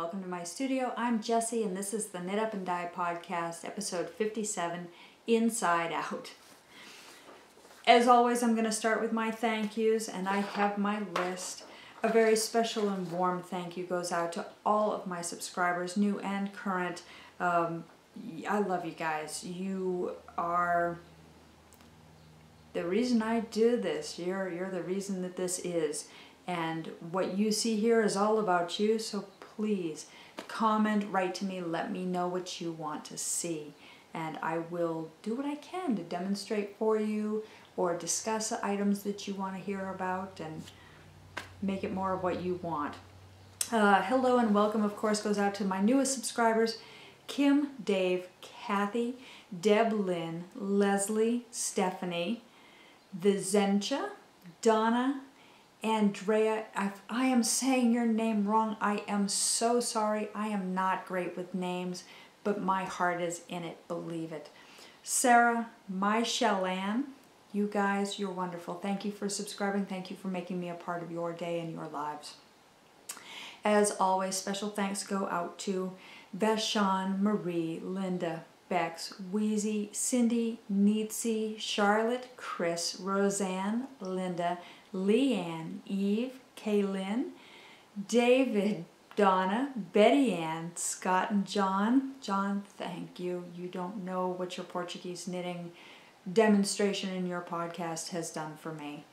welcome to my studio. I'm Jessie and this is the Knit Up and Dye podcast, episode 57, Inside Out. As always, I'm going to start with my thank yous, and I have my list. A very special and warm thank you goes out to all of my subscribers, new and current. I love you guys. You are the reason I do this. You're the reason that this is. And what you see here is all about you, so please comment, write to me, let me know what you want to see. And I will do what I can to demonstrate for you or discuss items that you want to hear about and make it more of what you want. Hello and welcome, of course, goes out to my newest subscribers, Kim, Dave, Kathy, Deb, Lynn, Leslie, Stephanie, Vizencha, Donna, Andrea. I am saying your name wrong. I am so sorry. I am not great with names, but my heart is in it. Believe it. Sarah, my Shellanne, you guys, you're wonderful. Thank you for subscribing. Thank you for making me a part of your day and your lives. As always, special thanks go out to Vashon, Marie, Linda, Bex, Wheezy, Cindy, Neetsy, Charlotte, Chris, Roseanne, Linda, Leanne, Eve, Kaylin, David, Donna, Betty Ann, Scott, and John. John, thank you. You don't know what your Portuguese knitting demonstration in your podcast has done for me.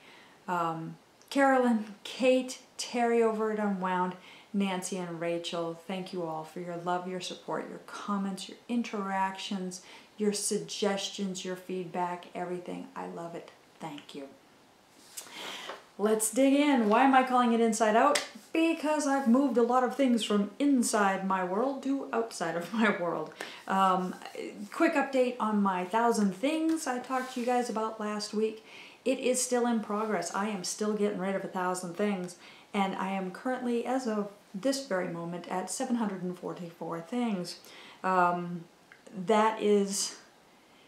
Carolyn, Kate, Terry over at Unwound, Nancy, and Rachel, thank you all for your love, your support, your comments, your interactions, your suggestions, your feedback, everything. I love it. Thank you. Let's dig in. Why am I calling it Inside Out? Because I've moved a lot of things from inside my world to outside of my world. Quick update on my 1,000 things I talked to you guys about last week. It is still in progress. I am still getting rid of 1,000 things, and I am currently, as of this very moment, at 744 things. That is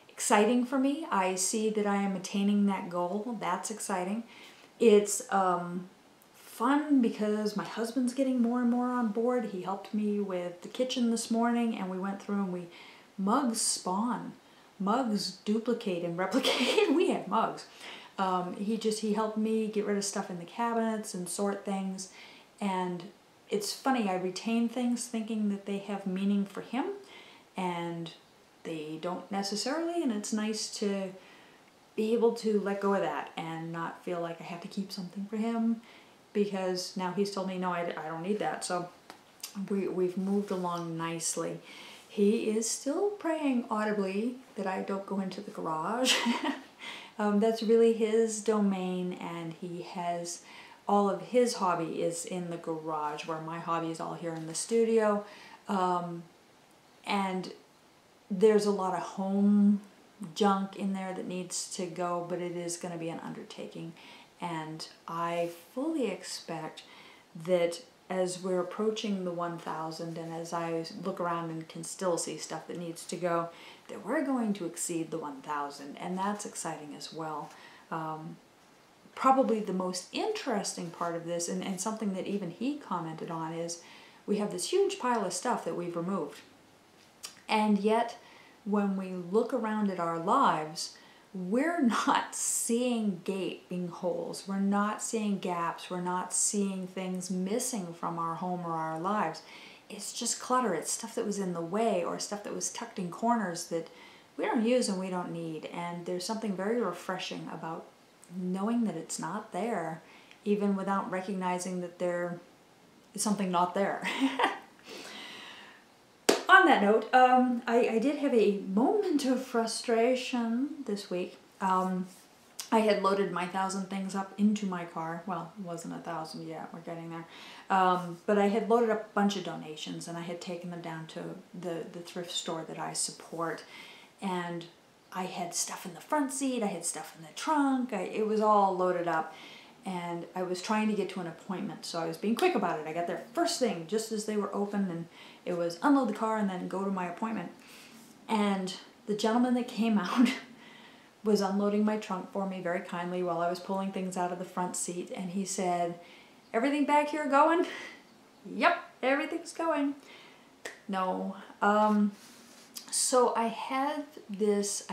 exciting for me. I see that I am attaining that goal. That's exciting. It's fun because my husband's getting more and more on board. He helped me with the kitchen this morning, and we went through and mugs spawn. Mugs duplicate and replicate. We had mugs. He helped me get rid of stuff in the cabinets and sort things. And it's funny, I retain things thinking that they have meaning for him, and they don't necessarily, and it's nice to be able to let go of that and not feel like I have to keep something for him, because now he's told me, no, I don't need that. So we've moved along nicely. He is still praying audibly that I don't go into the garage. That's really his domain, and he has all of his hobby is in the garage, where my hobby is all here in the studio. And there's a lot of home junk in there that needs to go, but it is going to be an undertaking, and I fully expect that as we're approaching the 1,000, and as I look around and can still see stuff that needs to go, that we're going to exceed the 1,000, and that's exciting as well. Probably the most interesting part of this, and something that even he commented on, is we have this huge pile of stuff that we've removed, and yet when we look around at our lives, we're not seeing gaping holes. We're not seeing gaps. We're not seeing things missing from our home or our lives. It's just clutter. It's stuff that was in the way, or stuff that was tucked in corners that we don't use and we don't need. And there's something very refreshing about knowing that it's not there, even without recognizing that there is something not there. On that note, I did have a moment of frustration this week. I had loaded my 1,000 things up into my car. Well, it wasn't 1,000 yet, we're getting there. But I had loaded up a bunch of donations, and I had taken them down to the thrift store that I support. And I had stuff in the front seat, I had stuff in the trunk, it was all loaded up. And I was trying to get to an appointment, so I was being quick about it. I got there first thing, just as they were open, and it was unload the car and then go to my appointment. And the gentleman that came out was unloading my trunk for me very kindly while I was pulling things out of the front seat, and he said, "Everything back here going?" Yep, everything's going. No. So I had this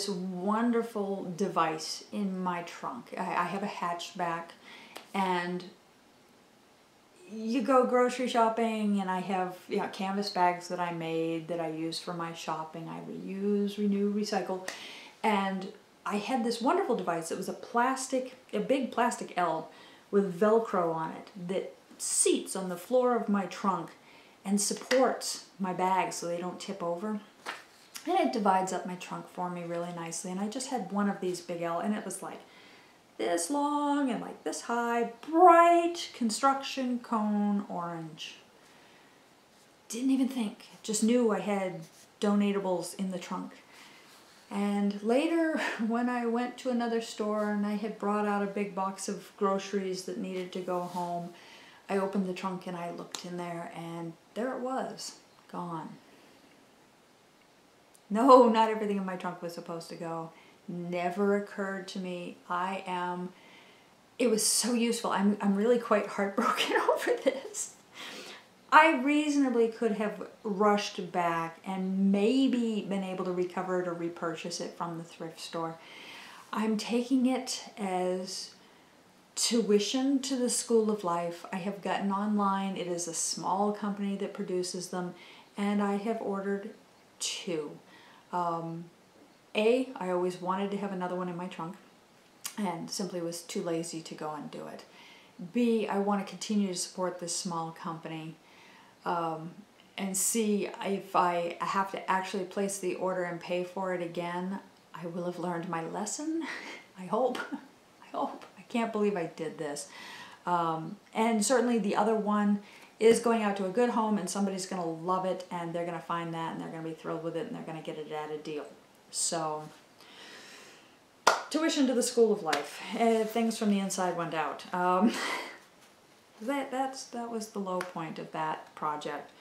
wonderful device in my trunk. I have a hatchback, and you go grocery shopping, and I have canvas bags that I made that I use for my shopping. I reuse, renew, recycle, and I had this wonderful device. It was a big plastic L with Velcro on it that seats on the floor of my trunk and supports my bags so they don't tip over. And it divides up my trunk for me really nicely. And I just had one of these big L, and it was like this long and like this high, bright construction cone orange. Didn't even think, just knew I had donatables in the trunk. And later, when I went to another store and I had brought out a big box of groceries that needed to go home, I opened the trunk and I looked in there, and there it was, gone. No, not everything in my trunk was supposed to go. Never occurred to me. It was so useful. I'm really quite heartbroken over this. I reasonably could have rushed back and maybe been able to recover it or repurchase it from the thrift store. I'm taking it as tuition to the School of Life. I have gotten online. It is a small company that produces them, and I have ordered 2. I always wanted to have another one in my trunk and simply was too lazy to go and do it. B, I want to continue to support this small company. And C, if I have to actually place the order and pay for it again, I will have learned my lesson. I hope. I can't believe I did this. And certainly the other one is going out to a good home, and somebody's going to love it, and they're going to find that, and they're going to be thrilled with it, and they're going to get it at a deal. So, tuition to the School of Life. Things from the inside went out. That was the low point of that project.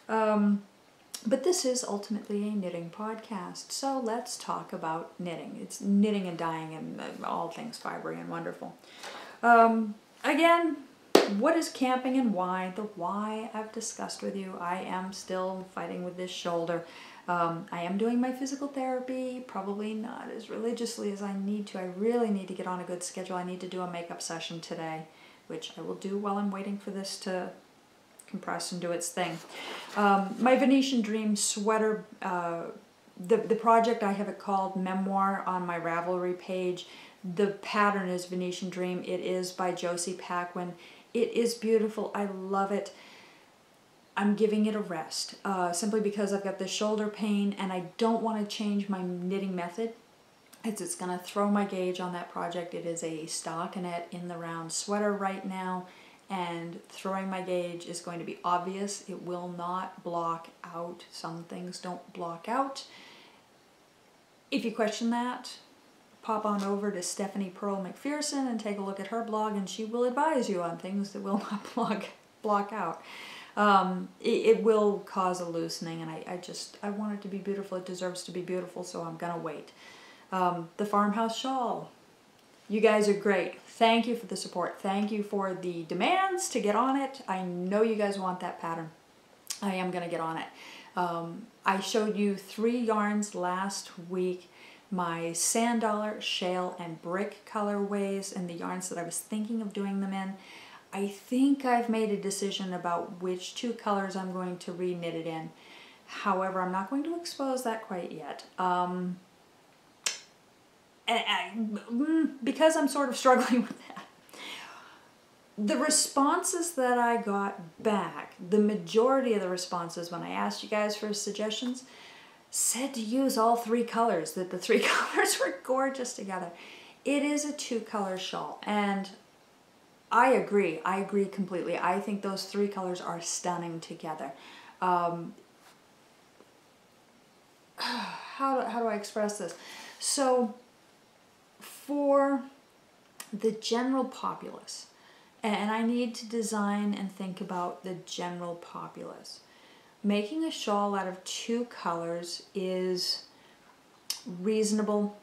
But this is ultimately a knitting podcast, so let's talk about knitting. It's knitting and dyeing and all things fibery and wonderful. Again, what is camping and why? The why I've discussed with you. I am still fighting with this shoulder. I am doing my physical therapy, probably not as religiously as I need to. I really need to get on a good schedule. I need to do a makeup session today, which I will do while I'm waiting for this to compress and do its thing. My Venetian Dream sweater, the project, I have it called Memoir on my Ravelry page. The pattern is Venetian Dream. It is by Josie Paquin. It is beautiful. I love it. I'm giving it a rest simply because I've got the shoulder pain and I don't want to change my knitting method. It's going to throw my gauge on that project. It is a stockinette in the round sweater right now, and throwing my gauge is going to be obvious. It will not block out. Some things don't block out. If you question that, pop on over to Stephanie Pearl McPherson and take a look at her blog, and she will advise you on things that will not block out. It will cause a loosening, and I want it to be beautiful. It deserves to be beautiful, so I'm going to wait. The farmhouse shawl. You guys are great. Thank you for the support. Thank you for the demands to get on it. I know you guys want that pattern. I am going to get on it. I showed you 3 yarns last week. My sand dollar, shale, and brick colorways, and the yarns that I was thinking of doing them in. I think I've made a decision about which 2 colors I'm going to re-knit it in. However, I'm not going to expose that quite yet. Because I'm sort of struggling with that. The responses that I got back, the majority of the responses when I asked you guys for suggestions, said to use all 3 colors, that the 3 colors were gorgeous together. It is a 2-color shawl, and I agree completely. I think those 3 colors are stunning together. How do I express this? So, for the general populace, and I need to design and think about the general populace, making a shawl out of 2 colors is reasonable,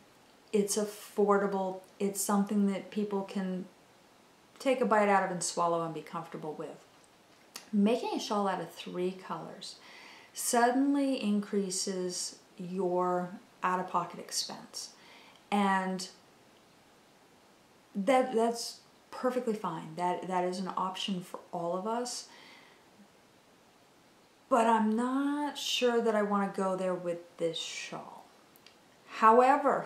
it's affordable, it's something that people can take a bite out of and swallow and be comfortable with. Making a shawl out of 3 colors suddenly increases your out-of-pocket expense. And that's perfectly fine. That is an option for all of us. But I'm not sure that I want to go there with this shawl. However,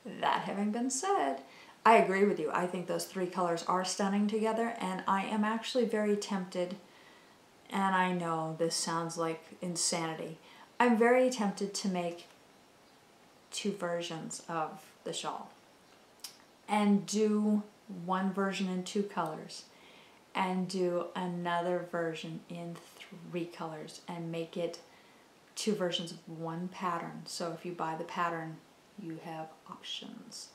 that having been said, I agree with you. I think those 3 colors are stunning together, and I am actually very tempted, and I know this sounds like insanity, I'm very tempted to make 2 versions of the shawl and do one version in 2 colors and do another version in 3 colors and make it 2 versions of one pattern. So if you buy the pattern, you have options.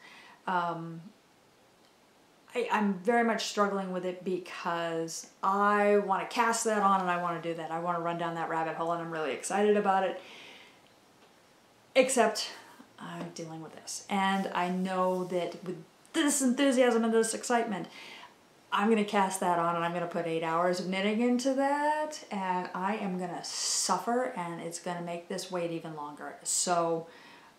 I'm very much struggling with it because I want to cast that on and I want to do that. I want to run down that rabbit hole and I'm really excited about it. Except I'm dealing with this. And I know that with this enthusiasm and this excitement, I'm going to cast that on and I'm going to put 8 hours of knitting into that and I am going to suffer and it's going to make this wait even longer. So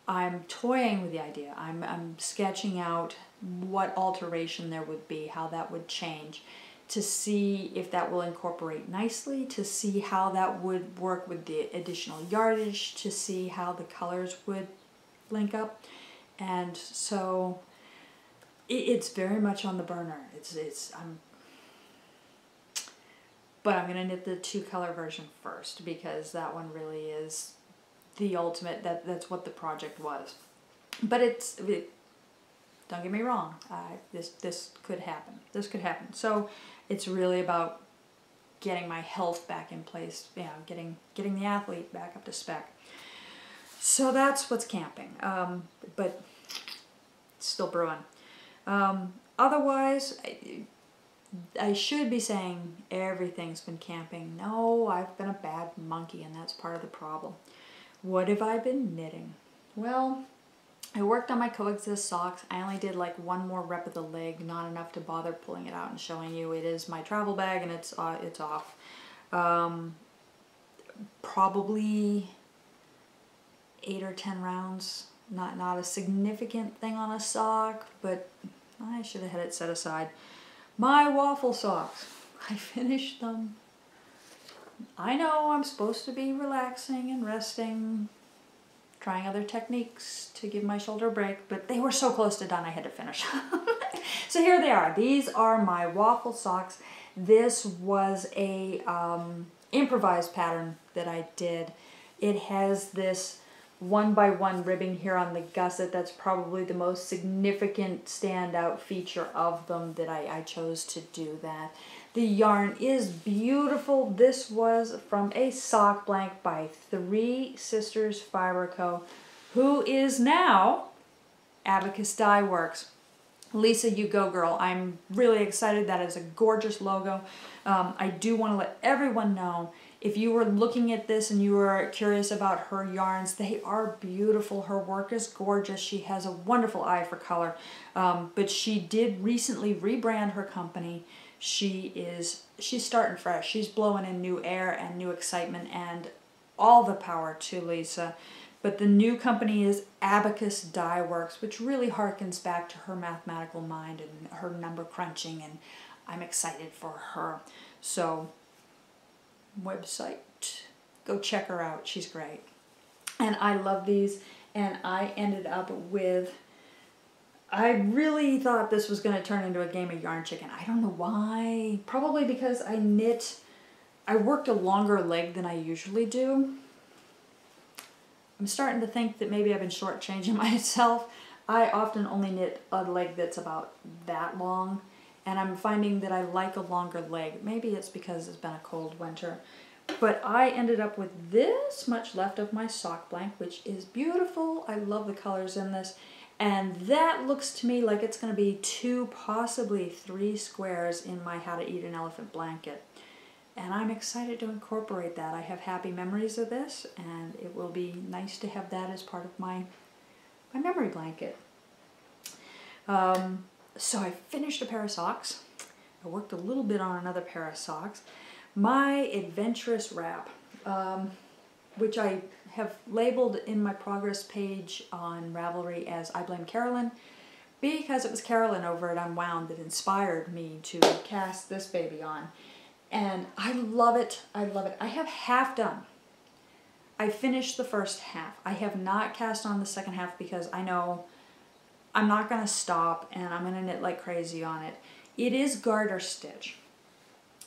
I'm toying with the idea. I'm sketching out what alteration there would be, how that would change, to see if that will incorporate nicely, to see how that would work with the additional yardage, to see how the colors would link up. And so it's very much on the burner. But I'm gonna knit the 2 color version first because that one really is the ultimate. That's what the project was. But don't get me wrong. This could happen. This could happen. So it's really about getting my health back in place. You know, getting the athlete back up to spec. So that's what's camping. But it's still brewing. Otherwise, I should be saying everything's been camping. No, I've been a bad monkey and that's part of the problem. What have I been knitting? Well, I worked on my coexist socks. I only did like 1 more rep of the leg, not enough to bother pulling it out and showing you. It is my travel bag and it's off. Probably 8 or 10 rounds. Not a significant thing on a sock, but I should have had it set aside. My waffle socks. I finished them. I know I'm supposed to be relaxing and resting, trying other techniques to give my shoulder a break, but they were so close to done I had to finish. So here they are. These are my waffle socks. This was a improvised pattern that I did. It has this 1x1 ribbing here on the gusset. That's probably the most significant standout feature of them that I chose to do that. The yarn is beautiful. This was from a sock blank by 3 Sisters Fiber Co., who is now Abacus Dye Works. Lisa, you go girl. I'm really excited. That is a gorgeous logo. I do want to let everyone know, if you were looking at this and you were curious about her yarns, they are beautiful. Her work is gorgeous. She has a wonderful eye for color. But she did recently rebrand her company. She's starting fresh. She's blowing in new air and new excitement, and all the power to Lisa. But the new company is Abacus Dye Works, which really harkens back to her mathematical mind and her number crunching, and I'm excited for her. So, website, go check her out. She's great. And I love these, and I ended up with, I really thought this was going to turn into a game of yarn chicken. I don't know why. Probably because I worked a longer leg than I usually do. I'm starting to think that maybe I've been shortchanging myself. I often only knit a leg that's about that long, and I'm finding that I like a longer leg. Maybe it's because it's been a cold winter. But I ended up with this much left of my sock blank, which is beautiful. I love the colors in this. And that looks to me like it's going to be 2, possibly 3 squares in my How to Eat an Elephant blanket. And I'm excited to incorporate that. I have happy memories of this, and it will be nice to have that as part of my memory blanket. So I finished a pair of socks. I worked a little bit on another pair of socks. My adventurous wrap, which I have labeled in my progress page on Ravelry as I Blame Carolyn, because it was Carolyn over at Unwound that inspired me to cast this baby on. And I love it. I love it. I have half done. I finished the first half. I have not cast on the second half because I know I'm not going to stop and I'm going to knit like crazy on it. It is garter stitch.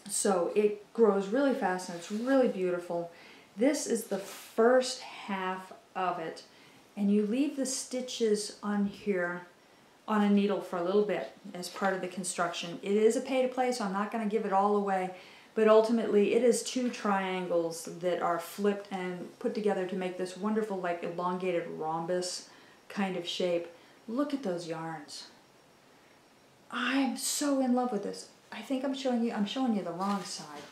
So it grows really fast and it's really beautiful. This is the first half of it. And you leave the stitches on here on a needle for a little bit as part of the construction. It is a pay-to-play, so I'm not going to give it all away, but ultimately it is 2 triangles that are flipped and put together to make this wonderful, like, elongated rhombus kind of shape. Look at those yarns. I'm so in love with this. I think I'm showing you the wrong side.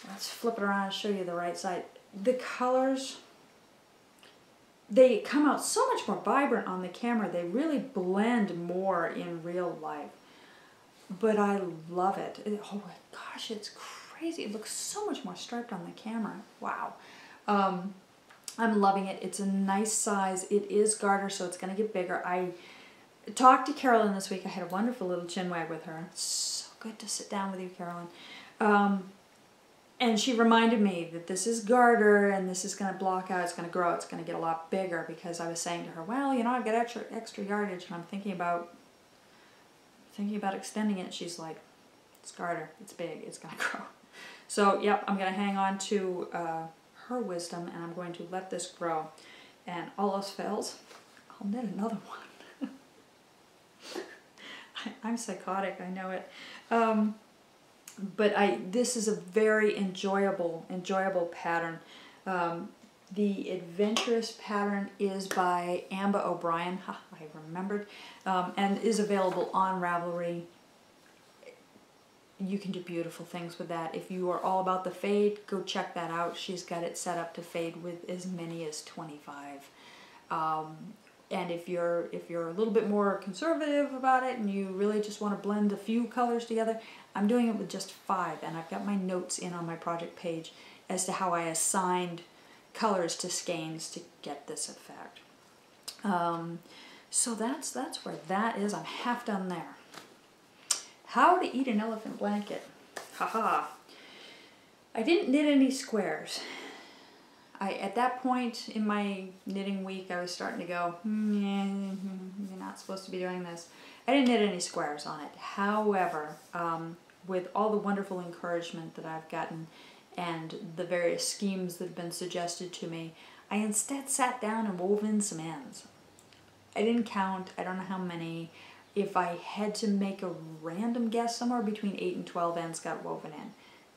Let's flip it around and show you the right side. The colors, they come out so much more vibrant on the camera. They really blend more in real life. But I love it. Oh my gosh, it's crazy. It looks so much more striped on the camera. Wow. I'm loving it. It's a nice size. It is garter, so it's going to get bigger. I talked to Carolyn this week. I had a wonderful little chinwag with her. So good to sit down with you, Carolyn. And she reminded me that this is garter and this is going to block out, it's going to grow, it's going to get a lot bigger, because I was saying to her, well, you know, I've got extra yardage and I'm thinking about extending it. She's like, it's garter, it's big, it's going to grow. So, yep, I'm going to hang on to her wisdom and I'm going to let this grow. And all else fails, I'll knit another one. I'm psychotic, I know it. But this is a very enjoyable pattern. The Adventurous pattern is by Amba O'Brien, I remembered, and is available on Ravelry. You can do beautiful things with that. If you are all about the fade, go check that out. She's got it set up to fade with as many as 25. And if you're a little bit more conservative about it and you really just want to blend a few colors together, I'm doing it with just 5, and I've got my notes in on my project page as to how I assigned colors to skeins to get this effect. So that's where that is. I'm half done there. How to eat an elephant blanket. Haha. I didn't knit any squares. At that point in my knitting week, I was starting to go, you're not supposed to be doing this. I didn't knit any squares on it. However, with all the wonderful encouragement that I've gotten and the various schemes that have been suggested to me, I instead sat down and wove in some ends. I didn't count, I don't know how many. If I had to make a random guess, somewhere between 8 and 12 ends got woven in.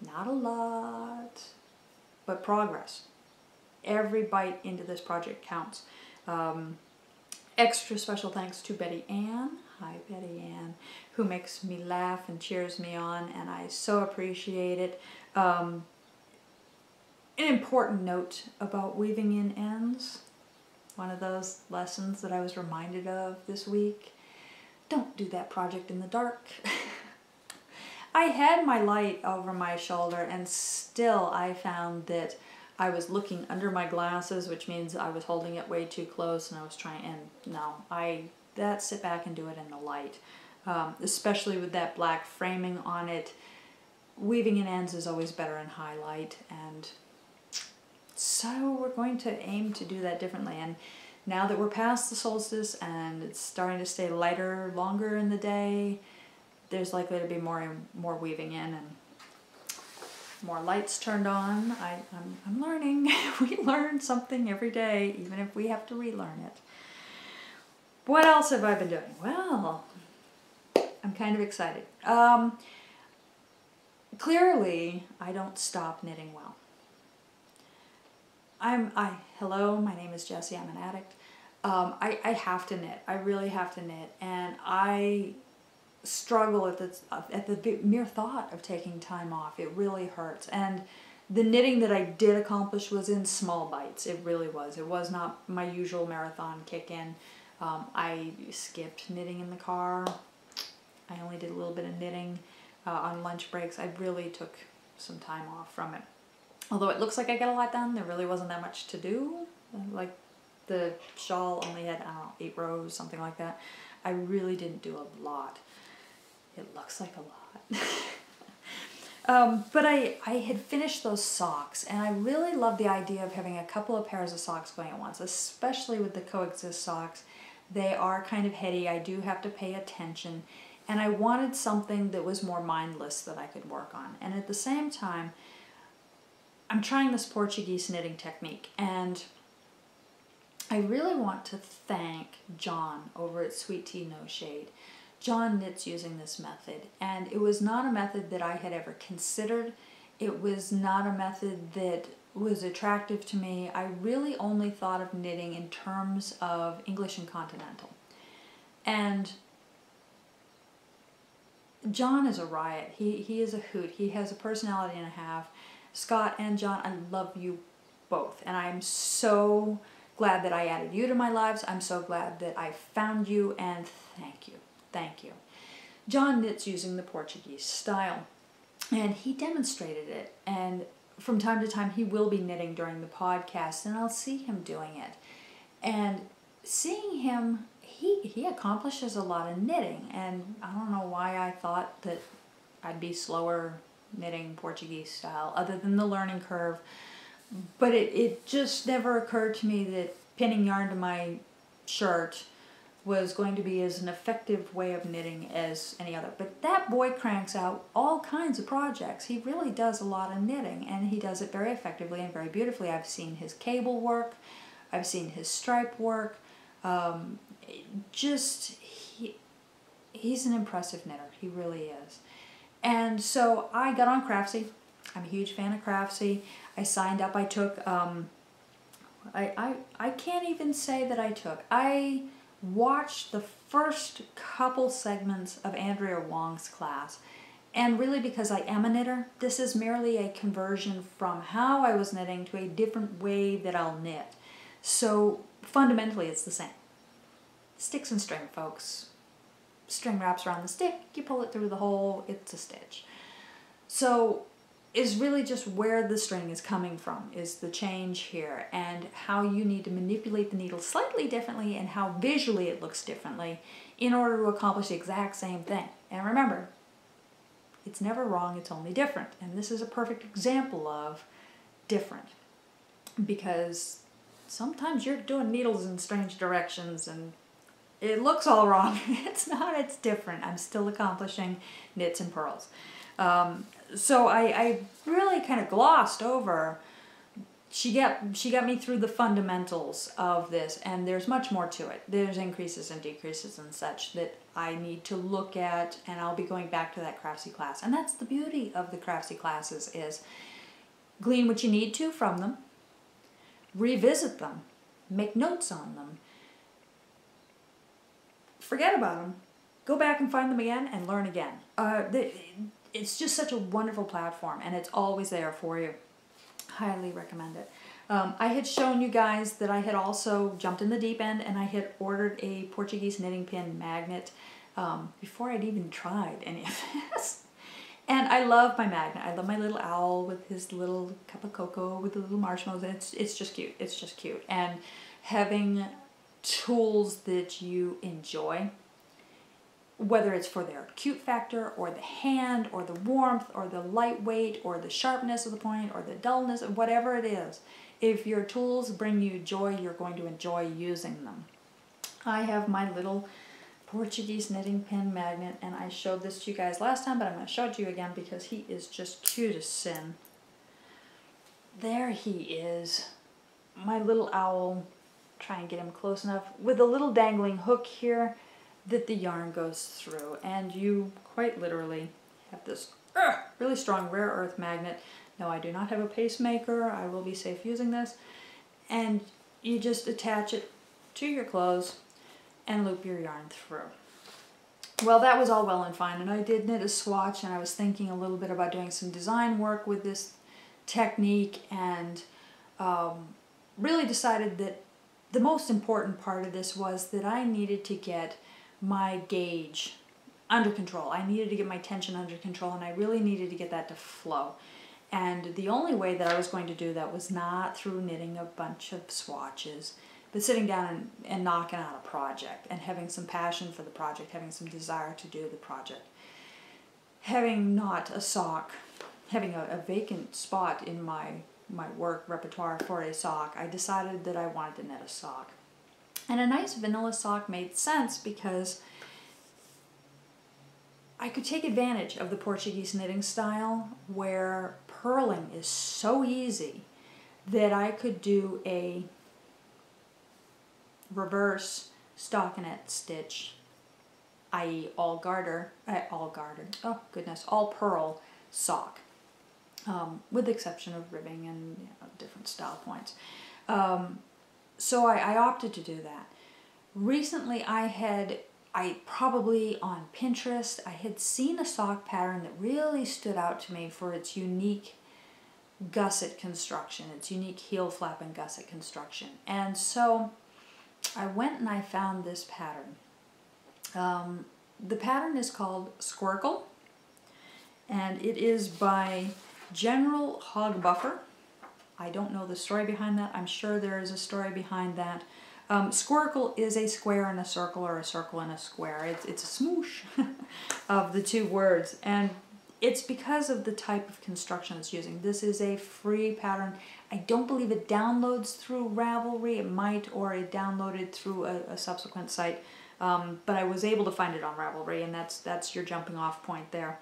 Not a lot, but progress. Every bite into this project counts. Extra special thanks to Betty Ann. Hi, Betty Ann, who makes me laugh and cheers me on, and I so appreciate it. An important note about weaving in ends, one of those lessons that I was reminded of this week. Don't do that project in the dark. I had my light over my shoulder and still I found that I was looking under my glasses, which means I was holding it way too close, and I was trying, and no, sit back and do it in the light. Especially with that black framing on it. Weaving in ends is always better in highlight, and so we're going to aim to do that differently. And now that we're past the solstice and it's starting to stay lighter longer in the day, there's likely to be more weaving in and more lights turned on. I'm learning. We learn something every day, even if we have to relearn it. What else have I been doing? Well, I'm kind of excited. Clearly, I don't stop knitting well. Hello, my name is Jessie, I'm an addict. I have to knit, I really have to knit, and I struggle at the mere thought of taking time off. It really hurts, and the knitting that I did accomplish was in small bites. It really was. It was not my usual marathon kick-in. I skipped knitting in the car. I only did a little bit of knitting on lunch breaks. I really took some time off from it. Although it looks like I got a lot done, there really wasn't that much to do. Like the shawl only had, I don't know, 8 rows, something like that. I really didn't do a lot. It looks like a lot. But I had finished those socks, and I really love the idea of having a couple of pairs of socks going at once, especially with the Coexist socks. They are kind of heady. I do have to pay attention, and I wanted something that was more mindless that I could work on. And at the same time, I'm trying this Portuguese knitting technique, and I really want to thank John over at Sweet Tea No Shade. John knits using this method, and it was not a method that I had ever considered. It was not a method that was attractive to me. I really only thought of knitting in terms of English and Continental. And John is a riot. He is a hoot. He has a personality and a half. Scott and John, I love you both, and I'm so glad that I added you to my lives. I'm so glad that I found you, and thank you. Thank you. John knits using the Portuguese style, and he demonstrated it, and from time to time he will be knitting during the podcast, and I'll see him doing it. And seeing him, he accomplishes a lot of knitting, and I don't know why I thought that I'd be slower knitting Portuguese style, other than the learning curve, but it just never occurred to me that pinning yarn to my shirt was going to be as an effective way of knitting as any other. But that boy cranks out all kinds of projects. He really does a lot of knitting, and he does it very effectively and very beautifully. I've seen his cable work, I've seen his stripe work. He's an impressive knitter. He really is. And so I got on Craftsy. I'm a huge fan of Craftsy. I signed up. I took, I can't even say that I watched the first couple segments of Andrea Wong's class. And really, because I am a knitter, this is merely a conversion from how I was knitting to a different way that I'll knit. So fundamentally, it's the same. Sticks and string, folks. String wraps around the stick, you pull it through the hole, it's a stitch. So is really just where the string is coming from is the change here, and how you need to manipulate the needle slightly differently and how visually it looks differently in order to accomplish the exact same thing. And remember, it's never wrong, it's only different. And this is a perfect example of different, because sometimes you're doing needles in strange directions and it looks all wrong. It's not, it's different. I'm still accomplishing knits and purls. So I really kind of glossed over. She got me through the fundamentals of this, and there's much more to it. There's increases and decreases and such that I need to look at, and I'll be going back to that Craftsy class. And that's the beauty of the Craftsy classes, is glean what you need to from them, revisit them, make notes on them, forget about them, go back and find them again and learn again. It's just such a wonderful platform, and it's always there for you. Highly recommend it. I had shown you guys that I had also jumped in the deep end, and I had ordered a Portuguese knitting pin magnet before I'd even tried any of this. And I love my magnet. I love my little owl with his little cup of cocoa with the little marshmallows, and it's just cute. It's just cute. And having tools that you enjoy, whether it's for their cute factor or the hand or the warmth or the lightweight or the sharpness of the point or the dullness, whatever it is, if your tools bring you joy, you're going to enjoy using them. I have my little Portuguese knitting pin magnet, and I showed this to you guys last time, but I'm going to show it to you again because he is just cute as sin. There he is, my little owl. Try and get him close enough, with a little dangling hook here that the yarn goes through, and you quite literally have this really strong rare earth magnet. No, I do not have a pacemaker. I will be safe using this. And you just attach it to your clothes and loop your yarn through. Well, that was all well and fine, and I did knit a swatch, and I was thinking a little bit about doing some design work with this technique, and really decided that the most important part of this was that I needed to get my gauge under control. I needed to get my tension under control, and I really needed to get that to flow. And the only way that I was going to do that was not through knitting a bunch of swatches, but sitting down and knocking out a project and having some passion for the project, having some desire to do the project. Having not a sock, having a vacant spot in my work repertoire for a sock, I decided that I wanted to knit a sock. And a nice vanilla sock made sense because I could take advantage of the Portuguese knitting style where purling is so easy that I could do a reverse stockinette stitch, i.e. all pearl sock, with the exception of ribbing and different style points. So I opted to do that. Recently I probably on Pinterest, I had seen a sock pattern that really stood out to me for its unique gusset construction, its unique heel flap and gusset construction. And so I went and I found this pattern. The pattern is called Squircle, and it is by General Hog Buffer. I don't know the story behind that. I'm sure there is a story behind that. Squircle is a square in a circle, or a circle in a square. It's a smoosh of the two words, and it's because of the type of construction it's using. This is a free pattern. I don't believe it downloads through Ravelry. It might, or it downloaded through a subsequent site, but I was able to find it on Ravelry, and that's your jumping off point there.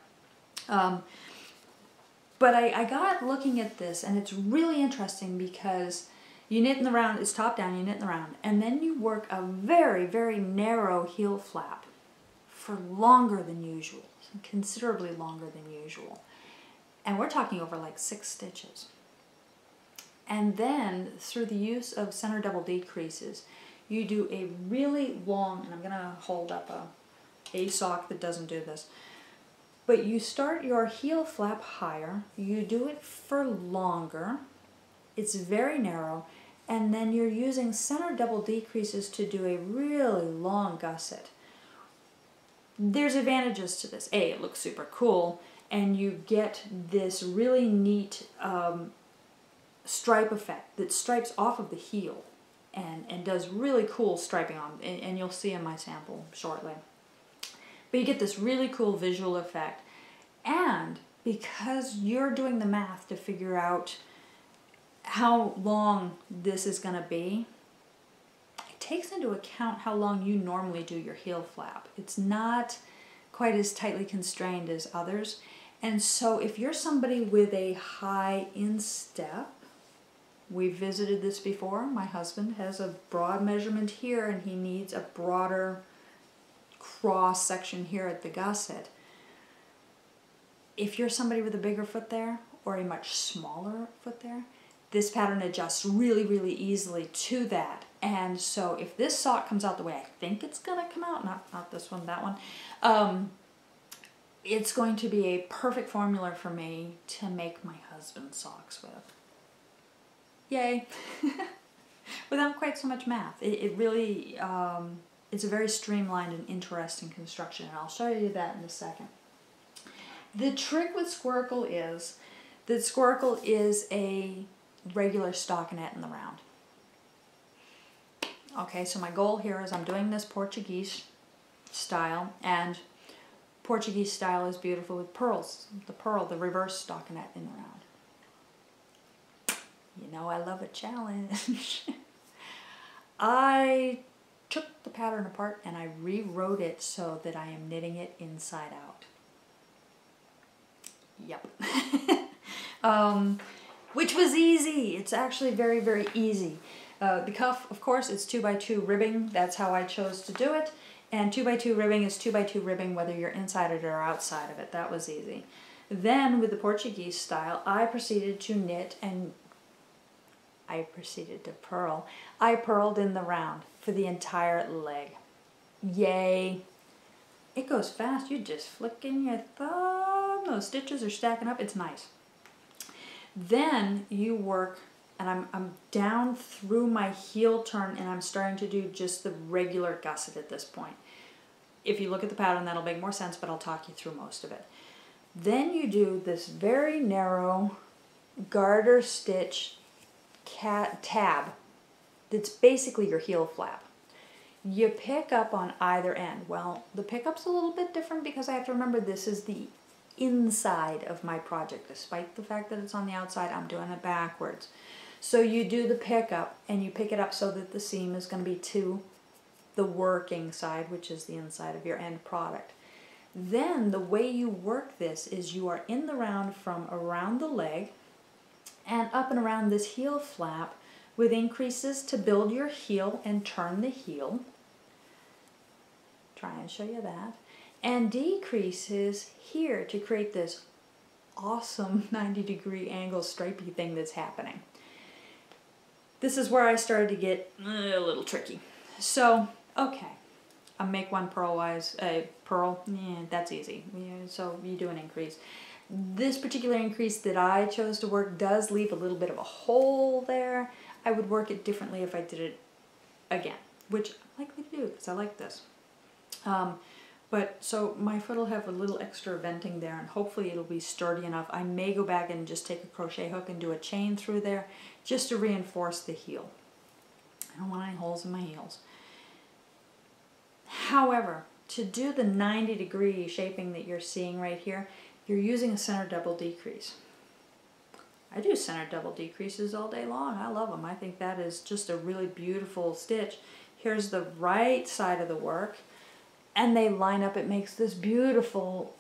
But I got looking at this, and it's really interesting because you knit in the round, it's top down, you knit in the round, and then you work a very, very narrow heel flap for longer than usual, considerably longer than usual. And we're talking over like 6 stitches. And then through the use of center double decreases, you do a really long, and I'm going to hold up a sock that doesn't do this, but you start your heel flap higher, you do it for longer, it's very narrow, and then you're using center double decreases to do a really long gusset. There's advantages to this. A, it looks super cool, and you get this really neat stripe effect that stripes off of the heel and does really cool striping on, and you'll see in my sample shortly. But you get this really cool visual effect, and because you're doing the math to figure out how long this is going to be, it takes into account how long you normally do your heel flap. It's not quite as tightly constrained as others, and so if you're somebody with a high instep, we've visited this before, my husband has a broad measurement here and he needs a broader cross section here at the gusset. If you're somebody with a bigger foot there or a much smaller foot there, this pattern adjusts really, really easily to that. And so if this sock comes out the way I think it's going to come out, not this one, that one, it's going to be a perfect formula for me to make my husband's socks with. Yay! Without quite so much math. It really, it's a very streamlined and interesting construction, and I'll show you that in a second. The trick with Squircle is that Squircle is a regular stockinette in the round. Okay, so my goal here is I'm doing this Portuguese style, and Portuguese style is beautiful with pearls. The reverse stockinette in the round. You know I love a challenge. I took the pattern apart and I rewrote it so that I am knitting it inside out. Yep. Which was easy. It's actually very, very easy. The cuff, of course, is 2x2 ribbing. That's how I chose to do it. And 2x2 ribbing is 2x2 ribbing whether you're inside it or outside of it. That was easy. Then with the Portuguese style, I proceeded to knit and I proceeded to purl. I purled in the round for the entire leg. Yay! It goes fast. You just flick in your thumb. Those stitches are stacking up. It's nice. Then you work, and I'm down through my heel turn, and I'm starting to do just the regular gusset at this point. if you look at the pattern, that'll make more sense, but I'll talk you through most of it. Then you do this very narrow garter stitch tab that's basically your heel flap. You pick up on either end. Well, the pickup's a little bit different because I have to remember this is the inside of my project. Despite the fact that it's on the outside, I'm doing it backwards. So you do the pickup and you pick it up so that the seam is going to be to the working side, which is the inside of your end product. Then the way you work this is you are in the round from around the leg and up and around this heel flap with increases to build your heel and turn the heel. Try and show you that. And decreases here to create this awesome 90-degree angle stripey thing that's happening. This is where I started to get a little tricky. So, okay, I'll make one purlwise, purl, that's easy. So you do an increase. This particular increase that I chose to work does leave a little bit of a hole there. I would work it differently if I did it again, which I'm likely to do because I like this. But so my foot will have a little extra venting there and hopefully it'll be sturdy enough. I may go back and just take a crochet hook and do a chain through there just to reinforce the heel. I don't want any holes in my heels. However, to do the 90-degree shaping that you're seeing right here, you're using a center double decrease. I do center double decreases all day long. I love them. I think that is just a really beautiful stitch. Here's the right side of the work, and they line up. It makes this beautiful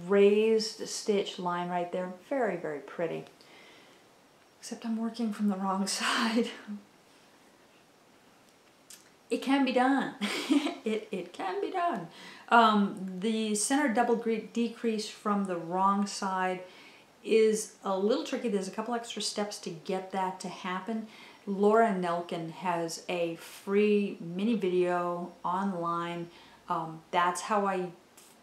raised stitch line right there. Very, very pretty. Except I'm working from the wrong side. It can be done. it can be done. The center double decrease from the wrong side is a little tricky. There's a couple extra steps to get that to happen. Laura Nelkin has a free mini video online. That's how I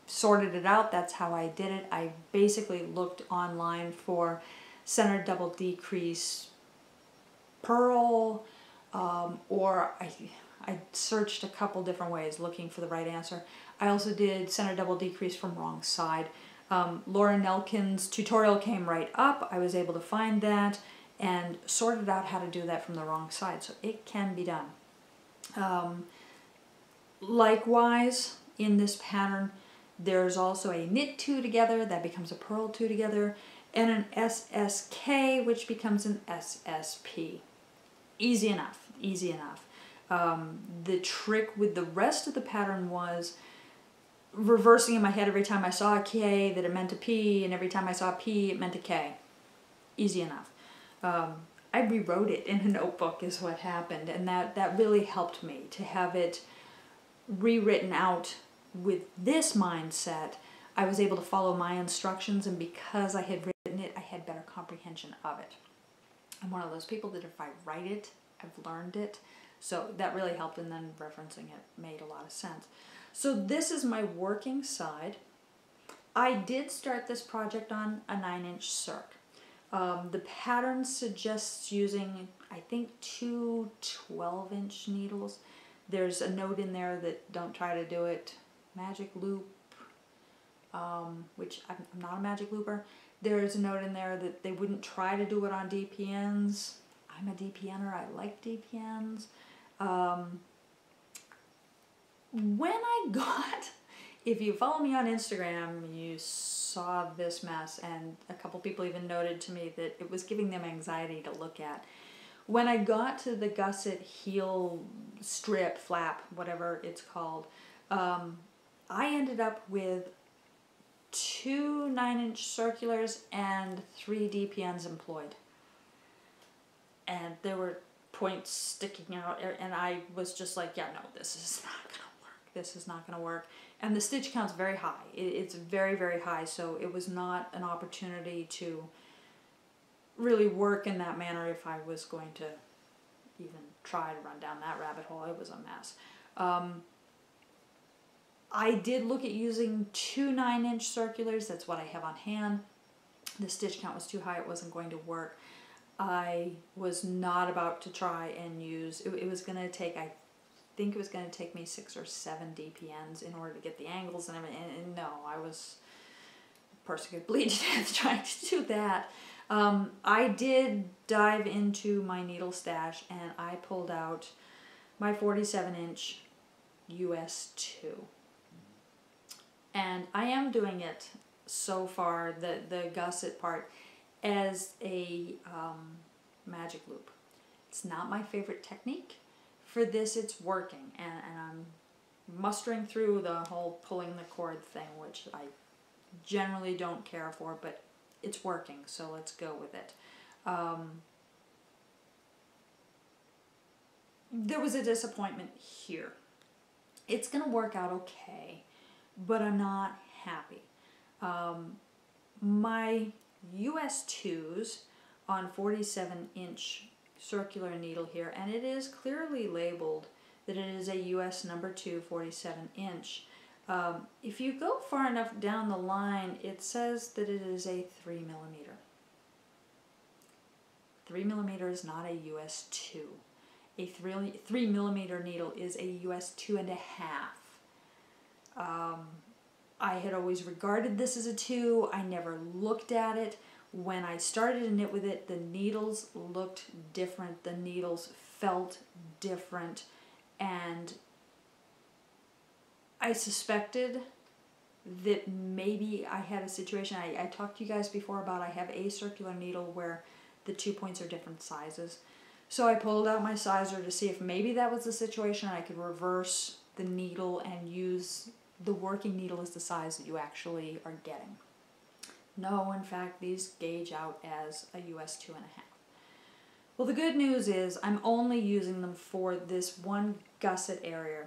sorted it out. That's how I did it. I basically looked online for center double decrease purl, or I searched a couple different ways looking for the right answer. I also did center double decrease from wrong side. Laura Nelkin's tutorial came right up. I was able to find that and sorted out how to do that from the wrong side. So it can be done. Likewise, in this pattern, there's also a knit two together that becomes a purl two together, and an SSK, which becomes an SSP. Easy enough, easy enough. The trick with the rest of the pattern was reversing in my head every time I saw a K that it meant a P, and every time I saw a P it meant a K. Easy enough. I rewrote it in a notebook is what happened, and that really helped me to have it rewritten out with this mindset. I was able to follow my instructions, and because I had written it, I had better comprehension of it. I'm one of those people that if I write it, I've learned it. So that really helped, and then referencing it made a lot of sense. So this is my working side. I did start this project on a 9-inch circ. The pattern suggests using, I think, 2 12-inch needles. There's a note in there that don't try to do it magic loop, which I'm not a magic looper. There's a note in there that they wouldn't try to do it on DPNs. I'm a DPNer. I like DPNs. When I got, if you follow me on Instagram, you saw this mess, and a couple people even noted to me that it was giving them anxiety to look at. When I got to the gusset heel strip, flap, whatever it's called, I ended up with 2 9-inch circulars and 3 DPNs employed. And there were points sticking out, and I was just like, yeah, no, this is not going to work. This is not going to work. And the stitch count's very high. It's very, very high, so it was not an opportunity to really work in that manner if I was going to even try to run down that rabbit hole. It was a mess. I did look at using 2 9-inch circulars. That's what I have on hand. The stitch count was too high. It wasn't going to work. I was not about to try and use, it was going to take, I think it was going to take me 6 or 7 DPNs in order to get the angles and everything. And no, I was a person could bleed to death trying to do that. I did dive into my needle stash and I pulled out my 47-inch US 2. And I am doing it so far, the gusset part, as a magic loop. It's not my favorite technique. For this, it's working, and I'm mustering through the whole pulling the cord thing, which I generally don't care for, but it's working, so let's go with it. There was a disappointment here. It's going to work out okay, but I'm not happy. My US 2s on 47-inch circular needle here, and it is clearly labeled that it is a US number 2 47-inch. If you go far enough down the line, it says that it is a 3 millimeter. 3 millimeter is not a US 2. A 3 millimeter needle is a US 2.5. I had always regarded this as a 2. I never looked at it. When I started to knit with it, the needles looked different. The needles felt different. And I suspected that maybe I had a situation. I talked to you guys before about I have a circular needle where the 2 points are different sizes. So I pulled out my sizer to see if maybe that was the situation. I could reverse the needle and use the working needle as the size that you actually are getting. No, in fact, these gauge out as a US 2.5. Well, the good news is I'm only using them for this one gusset area,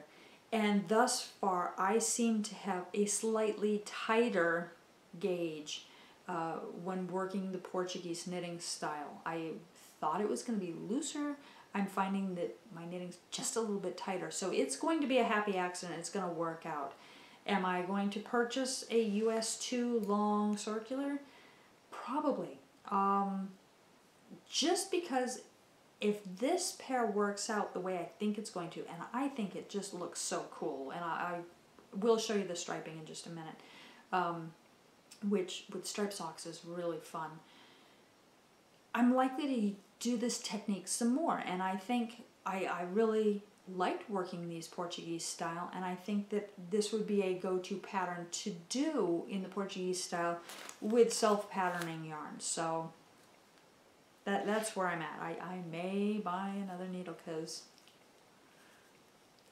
and thus far I seem to have a slightly tighter gauge when working the Portuguese knitting style. I thought it was going to be looser. I'm finding that my knitting's just a little bit tighter, so it's going to be a happy accident. It's going to work out. Am I going to purchase a US 2 long circular? Probably. Just because if this pair works out the way I think it's going to, and I think it just looks so cool, and I will show you the striping in just a minute, which with striped socks is really fun. I'm likely to do this technique some more, and I think I really liked working these Portuguese style, and I think that this would be a go-to pattern to do in the Portuguese style with self-patterning yarns. So that's where I'm at. I may buy another needle because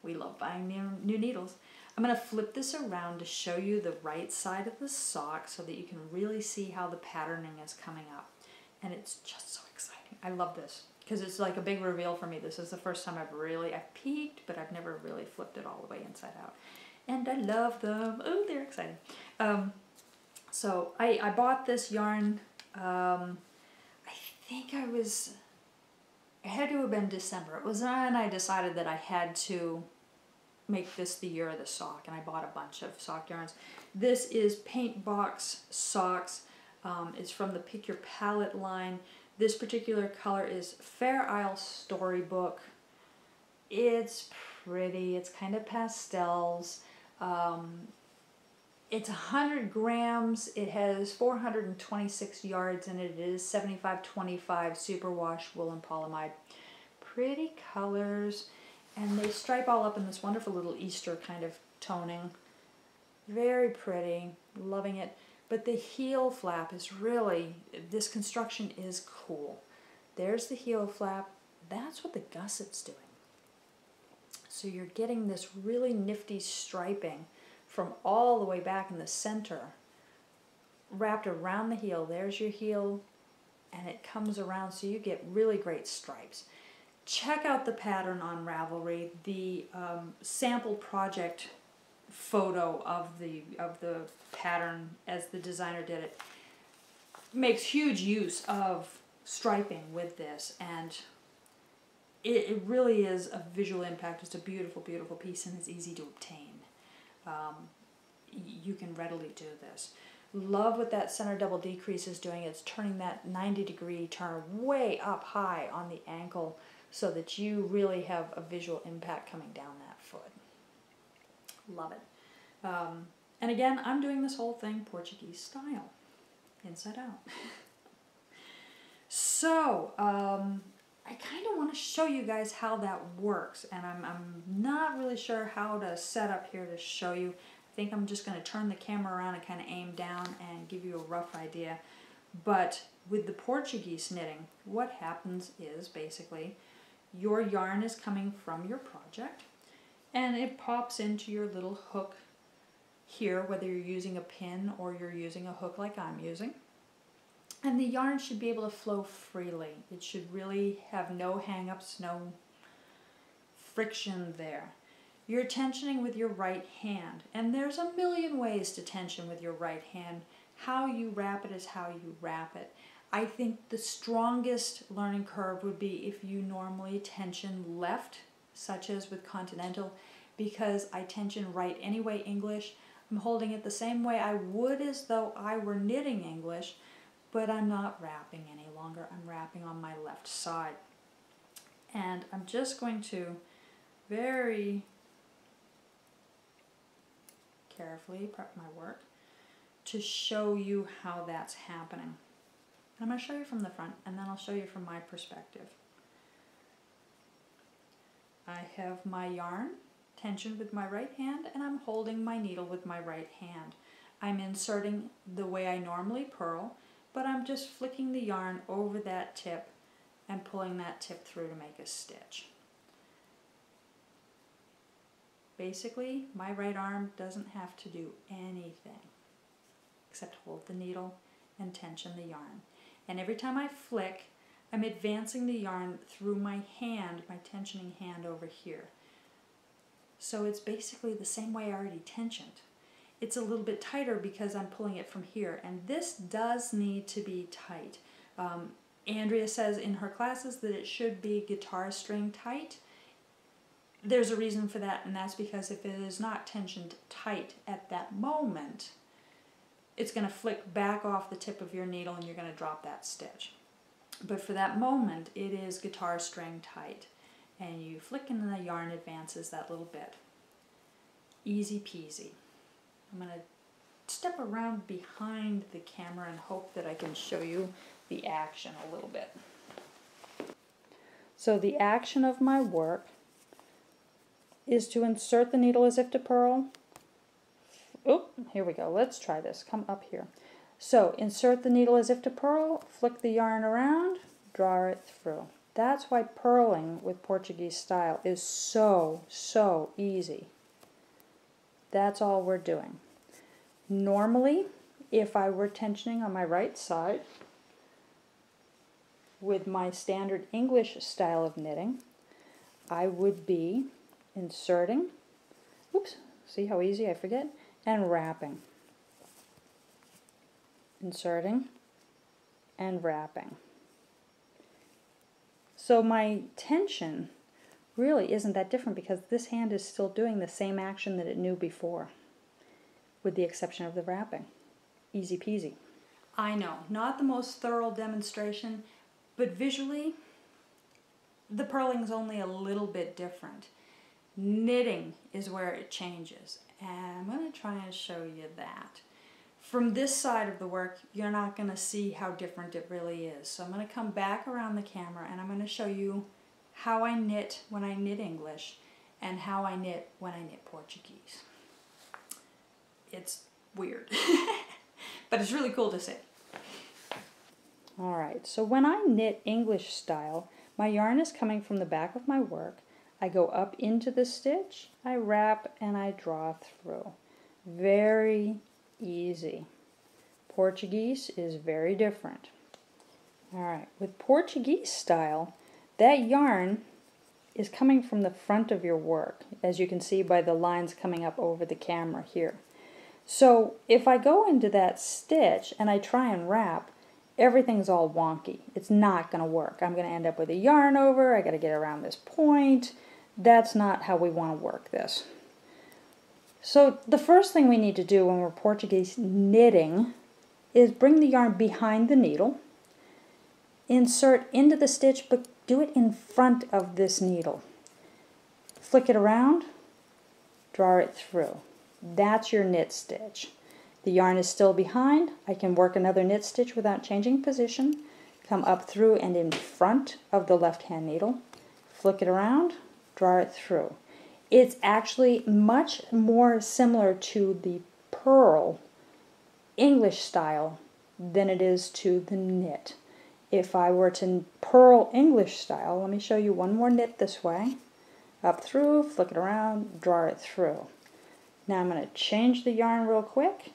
we love buying new needles. I'm going to flip this around to show you the right side of the sock so that you can really see how the patterning is coming up. And it's just so exciting. I love this because it's like a big reveal for me. This is the first time I've peeked, but I've never really flipped it all the way inside out. And I love them. Oh, they're exciting. So I bought this yarn, I think it had to have been December. It was when I decided that I had to make this the year of the sock, and I bought a bunch of sock yarns. This is Paint Box Socks. It's from the Pick Your Palette line. This particular color is Fair Isle Storybook. It's pretty. It's kind of pastels. It's 100 grams. It has 426 yards, and it is 75-25 superwash woolen polyamide. Pretty colors, and they stripe all up in this wonderful little Easter kind of toning. Very pretty. Loving it. But the heel flap is really, this construction is cool. There's the heel flap. That's what the gusset's doing. So you're getting this really nifty striping from all the way back in the center, wrapped around the heel. There's your heel, and it comes around, so you get really great stripes. Check out the pattern on Ravelry. The sample project photo of the pattern as the designer did it makes huge use of striping with this, and it really is a visual impact. It's a beautiful, beautiful piece, and it's easy to obtain. You can readily do this. Love what that center double decrease is doing. It's turning that 90-degree turn way up high on the ankle so that you really have a visual impact coming down that. Love it. And again, I'm doing this whole thing Portuguese style, inside out. So, I kind of want to show you guys how that works, and I'm not really sure how to set up here to show you. I think I'm just going to turn the camera around and kind of aim down and give you a rough idea. But with the Portuguese knitting, what happens is basically your yarn is coming from your project, and it pops into your little hook here, whether you're using a pin or you're using a hook like I'm using. And the yarn should be able to flow freely. It should really have no hang-ups, no friction there. You're tensioning with your right hand, and there's a million ways to tension with your right hand. How you wrap it is how you wrap it. I think the strongest learning curve would be if you normally tension left, such as with Continental, because I tension right anyway English. I'm holding it the same way I would as though I were knitting English, but I'm not wrapping any longer. I'm wrapping on my left side. And I'm just going to very carefully prep my work to show you how that's happening. I'm going to show you from the front, and then I'll show you from my perspective. I have my yarn tensioned with my right hand, and I'm holding my needle with my right hand. I'm inserting the way I normally purl, but I'm just flicking the yarn over that tip and pulling that tip through to make a stitch. Basically, my right arm doesn't have to do anything except hold the needle and tension the yarn. And every time I flick, I'm advancing the yarn through my hand, my tensioning hand over here. So it's basically the same way I already tensioned. It's a little bit tighter because I'm pulling it from here, and this does need to be tight. Andrea says in her classes that it should be guitar string tight. There's a reason for that, and that's because if it is not tensioned tight at that moment, it's going to flick back off the tip of your needle and you're going to drop that stitch. But for that moment, it is guitar string tight, and you flick and the yarn advances that little bit. Easy peasy. I'm going to step around behind the camera and hope that I can show you the action a little bit. So the action of my work is to insert the needle as if to purl. Oop, here we go. Let's try this. Come up here. So insert the needle as if to purl, flick the yarn around, draw it through. That's why purling with Portuguese style is so easy. That's all we're doing. Normally, if I were tensioning on my right side with my standard English style of knitting, I would be inserting, oops, see how easy I forget, and wrapping. Inserting and wrapping. So my tension really isn't that different because this hand is still doing the same action that it knew before, with the exception of the wrapping. Easy peasy. I know, not the most thorough demonstration, but visually, the purling is only a little bit different. Knitting is where it changes, and I'm going to try and show you that. From this side of the work, you're not going to see how different it really is. So I'm going to come back around the camera and I'm going to show you how I knit when I knit English and how I knit when I knit Portuguese. It's weird, but it's really cool to see. Alright, so when I knit English style, my yarn is coming from the back of my work. I go up into the stitch, I wrap, and I draw through. Very easy. Portuguese is very different. Alright, with Portuguese style, that yarn is coming from the front of your work, as you can see by the lines coming up over the camera here. So if I go into that stitch and I try and wrap, everything's all wonky. It's not going to work. I'm going to end up with a yarn over, I got to get around this point. That's not how we want to work this. So the first thing we need to do when we're Portuguese knitting is bring the yarn behind the needle, insert into the stitch, but do it in front of this needle. Flick it around, draw it through. That's your knit stitch. The yarn is still behind. I can work another knit stitch without changing position. Come up through and in front of the left hand needle. Flick it around, draw it through. It's actually much more similar to the purl English style than it is to the knit. If I were to purl English style, let me show you one more knit this way. Up through, flick it around, draw it through. Now I'm going to change the yarn real quick,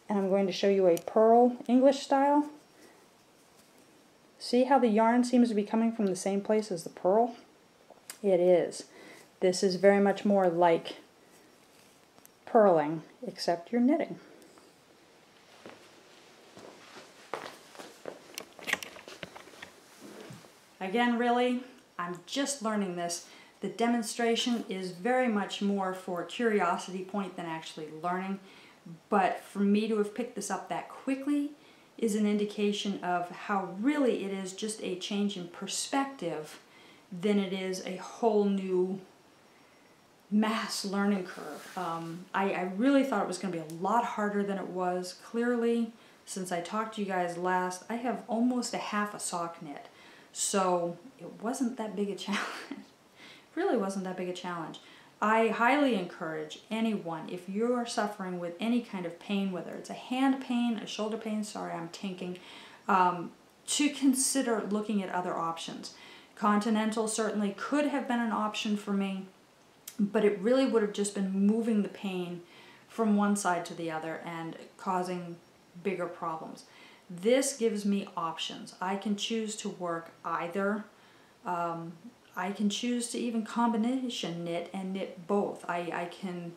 and I'm going to show you a purl English style. See how the yarn seems to be coming from the same place as the purl? It is. This is very much more like purling, except you're knitting. Again, really, I'm just learning this. The demonstration is very much more for curiosity point than actually learning, but for me to have picked this up that quickly is an indication of how really it is just a change in perspective than it is a whole new mass learning curve. I really thought it was going to be a lot harder than it was. Clearly, since I talked to you guys last, I have almost a half a sock knit. So it wasn't that big a challenge. Really wasn't that big a challenge. I highly encourage anyone, if you are suffering with any kind of pain, whether it's a hand pain, a shoulder pain, sorry I'm tinking, to consider looking at other options. Continental certainly could have been an option for me, but it really would have just been moving the pain from one side to the other and causing bigger problems. This gives me options. I can choose to work either. I can choose to even combination knit and knit both. I can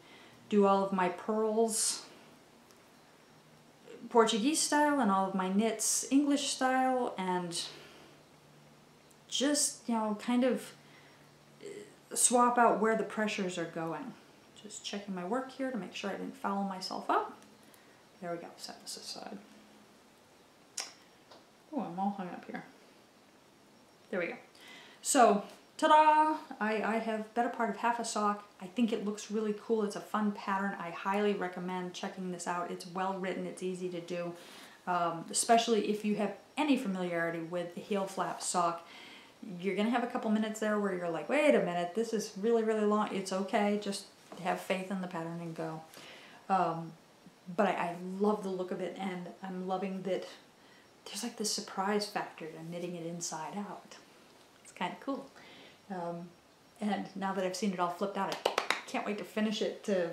do all of my purls Portuguese style and all of my knits English style, and just, you know, kind of swap out where the pressures are going. Just checking my work here to make sure I didn't foul myself up. There we go, set this aside. Oh, I'm all hung up here. There we go. So, ta-da! I have better part of half a sock. I think it looks really cool. It's a fun pattern. I highly recommend checking this out. It's well written. It's easy to do, especially if you have any familiarity with the heel flap sock. You're going to have a couple minutes there where you're like, wait a minute, this is really, really long. It's okay. Just have faith in the pattern and go. But I love the look of it, and I'm loving that there's like this surprise factor to knitting it inside out. It's kind of cool. And now that I've seen it all flipped out, I can't wait to finish it to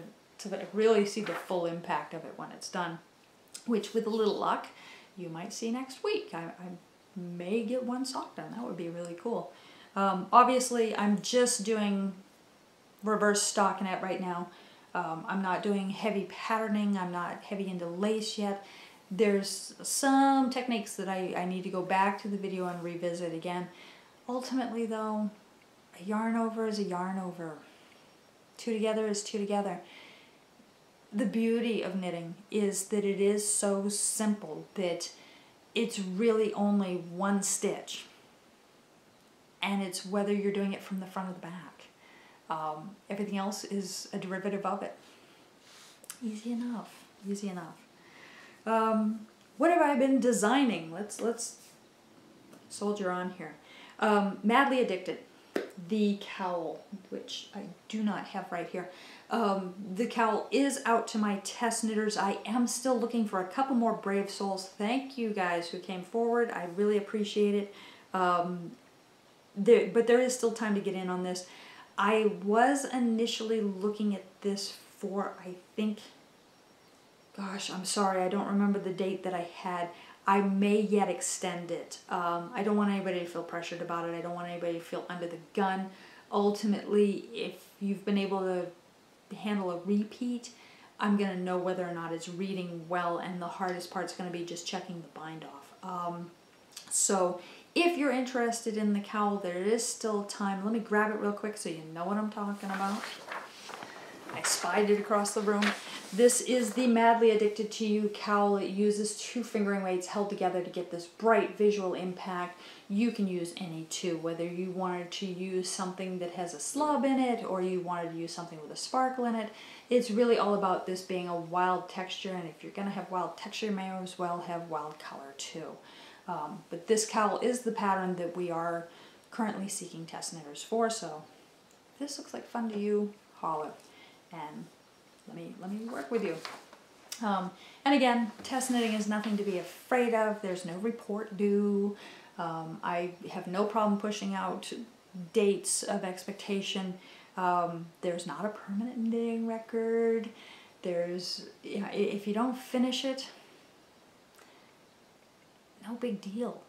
really see the full impact of it when it's done, which with a little luck you might see next week. I may get one sock done. That would be really cool. Obviously I'm just doing reverse stockinette right now. I'm not doing heavy patterning. I'm not heavy into lace yet. There's some techniques that I need to go back to the video and revisit again. Ultimately though, a yarn over is a yarn over. Two together is two together. The beauty of knitting is that it is so simple that it's really only one stitch. And it's whether you're doing it from the front or the back. Everything else is a derivative of it. Easy enough. Easy enough. What have I been designing? Let's soldier on here. Madly Addicted. The cowl, which I do not have right here. The cowl is out to my test knitters. I am still looking for a couple more brave souls. Thank you guys who came forward. I really appreciate it. But there is still time to get in on this. I was initially looking at this for, I think, gosh, I'm sorry, I don't remember the date that I had. I may yet extend it. I don't want anybody to feel pressured about it. I don't want anybody to feel under the gun. Ultimately, if you've been able to handle a repeat, I'm going to know whether or not it's reading well, and the hardest part's going to be just checking the bind off. So if you're interested in the cowl, there is still time. Let me grab it real quick so you know what I'm talking about. I I spied it across the room. This is the Madly Addicted to You cowl. It uses 2 fingering weights held together to get this bright visual impact. You can use any 2, whether you wanted to use something that has a slub in it or you wanted to use something with a sparkle in it. It's really all about this being a wild texture, and if you're going to have wild texture, you may as well have wild color too. But this cowl is the pattern that we are currently seeking test knitters for, so if this looks like fun to you, holler, and let me work with you. And again, test knitting is nothing to be afraid of. There's no report due. I have no problem pushing out dates of expectation. There's not a permanent knitting record. There's, you know, if you don't finish it, no big deal.